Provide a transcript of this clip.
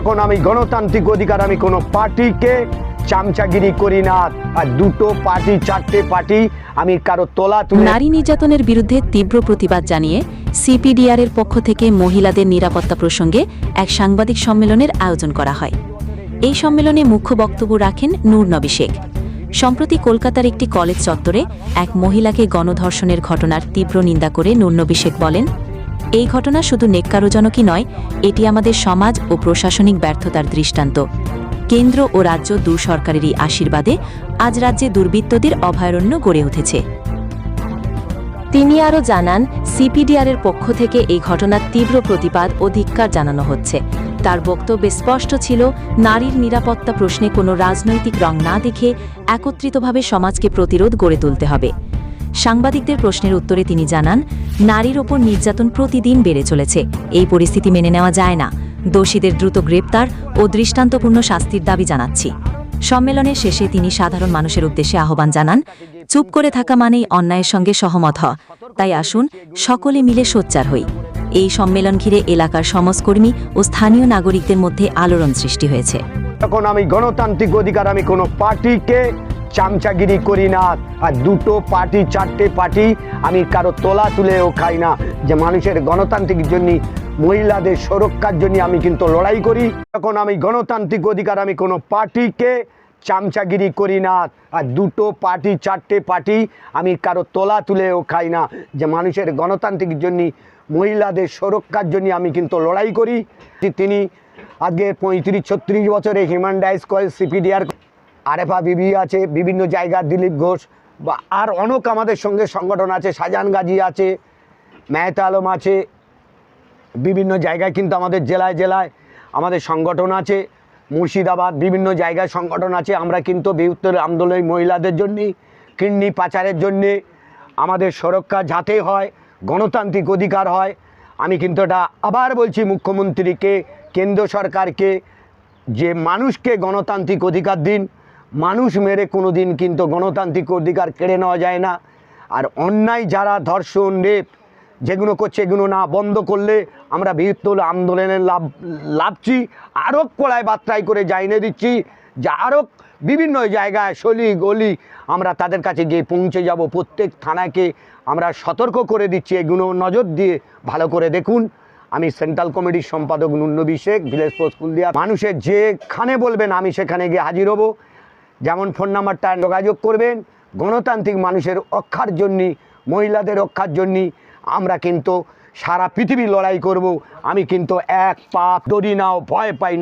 এখন আমি গণতান্ত্রিক অধিকার, আমি কোনো পার্টিকে চামচাগিরি করি না। আর দুটো পার্টি, চারটে পার্টি, আমি কারো তোলা তুলে। নারী নির্যাতনের বিরুদ্ধে তীব্র প্রতিবাদ জানিয়ে সিপিডিআর এর পক্ষ থেকে মহিলাদের নিরাপত্তা প্রসঙ্গে এক সাংবাদিক সম্মেলনের আয়োজন করা হয়। এই সম্মেলনে মুখ্য বক্তব্য রাখেন নূর নবী শেখ। সম্প্রতি কলকাতার একটি কলেজ চত্বরে এক মহিলাকে গণধর্ষণের ঘটনার তীব্র নিন্দা করে নূর নবী শেখ বলেন, এই ঘটনা শুধু নেক্কারজনকই নয়, এটি আমাদের সমাজ ও প্রশাসনিক ব্যর্থতার দৃষ্টান্ত। কেন্দ্র ও রাজ্য দু সরকারেরই আশীর্বাদে আজ রাজ্যে দুর্বৃত্তদের অভয়ারণ্য গড়ে উঠেছে। তিনি আরও জানান, সিপিডিআর এর পক্ষ থেকে এই ঘটনার তীব্র প্রতিবাদ ও ধিক্কার জানানো হচ্ছে। তার বক্তব্যে স্পষ্ট ছিল, নারীর নিরাপত্তা প্রশ্নে কোনো রাজনৈতিক রং না দেখে একত্রিতভাবে সমাজকে প্রতিরোধ গড়ে তুলতে হবে। সাংবাদিকদের প্রশ্নের উত্তরে তিনি জানান, নারীর ওপর নির্যাতন প্রতিদিন বেড়ে চলেছে। এই পরিস্থিতি মেনে নেওয়া যায় না। দোষীদের দ্রুত গ্রেপ্তার ও দৃষ্টান্তপূর্ণ শাস্তির দাবি জানাচ্ছি। সম্মেলনের শেষে তিনি সাধারণ মানুষের উদ্দেশ্যে আহ্বান জানান, চুপ করে থাকা মানেই অন্যায়ের সঙ্গে সহমত হওয়া। তাই আসুন সকলে মিলে সোচ্চার হই। এই সম্মেলন ঘিরে এলাকার সমাজকর্মী ও স্থানীয় নাগরিকদের মধ্যে আলোড়ন সৃষ্টি হয়েছে। এখন আমি গণতান্ত্রিক অধিকার, আমি কোনো পার্টিকে চামচাগিরি করি না। আর দুটো পার্টি, চারটে পার্টি, আমি কারো তোলা তুলেও খাই না। যে মানুষের গণতান্ত্রিক জন্য, মহিলাদের সুরক্ষার জন্য আমি কিন্তু লড়াই করি। এখন আমি গণতান্ত্রিক অধিকার, আমি কোনো পার্টিকে চামচাগিরি করি না। আর দুটো পার্টি, চারটে পার্টি, আমি কারো তোলা তুলেও খাই না। যে মানুষের গণতান্ত্রিক জন্য, মহিলাদের সুরক্ষার জন্য আমি কিন্তু লড়াই করি। তিনি আজকে 35-36 বছরে human rights college, CPDR, Arefa বিবি আছে, বিভিন্ন জায়গার দিলীপ ঘোষ বা আর অনেক আমাদের সঙ্গে সংগঠন আছে, শাহজাহান গাজী আছে, মেহতা আলম আছে। বিভিন্ন জায়গায় কিন্তু আমাদের জেলায় জেলায় আমাদের সংগঠন আছে। মুর্শিদাবাদ, বিভিন্ন জায়গায় সংগঠন আছে। আমরা কিন্তু বৃহত্তর আন্দোলন মহিলাদের জন্যে, কিডনি পাচারের জন্যে, আমাদের সুরক্ষা যাতে হয়, গণতান্ত্রিক অধিকার হয়। আমি কিন্তু এটা আবার বলছি মুখ্যমন্ত্রীকে, কেন্দ্র সরকারকে, যে মানুষকে গণতান্ত্রিক অধিকার দিন। মানুষ মেরে কোনো দিন কিন্তু গণতান্ত্রিক অধিকার কেড়ে নেওয়া যায় না। আর অন্যায় যারা ধর্ষণ, রেপ যেগুলো করছে, এগুলো না বন্ধ করলে আমরা বৃহত্তর আন্দোলনের লাভছি। আরও কড়াই বার্তায় করে জানিয়ে দিচ্ছি যে আরও বিভিন্ন জায়গায়, গলি গলি আমরা তাদের কাছে গিয়ে পৌঁছে যাব। প্রত্যেক থানাকে আমরা সতর্ক করে দিচ্ছি, এগুলো নজর দিয়ে ভালো করে দেখুন। আমি সেন্ট্রাল কমিটির সম্পাদক নূর নবী শেখ, ভিলেজ পোস্ট কুলদিয়া। মানুষের যেখানে বলবেন আমি সেখানে গিয়ে হাজির হব। যেমন ফোন নাম্বারটা যোগাযোগ করবেন। গণতান্ত্রিক মানুষের রক্ষার জন্যে, মহিলাদের রক্ষার জন্যে আমরা কিন্তু সারা পৃথিবী লড়াই করব। আমি কিন্তু এক পা ডরি নাও, ভয় পাই না।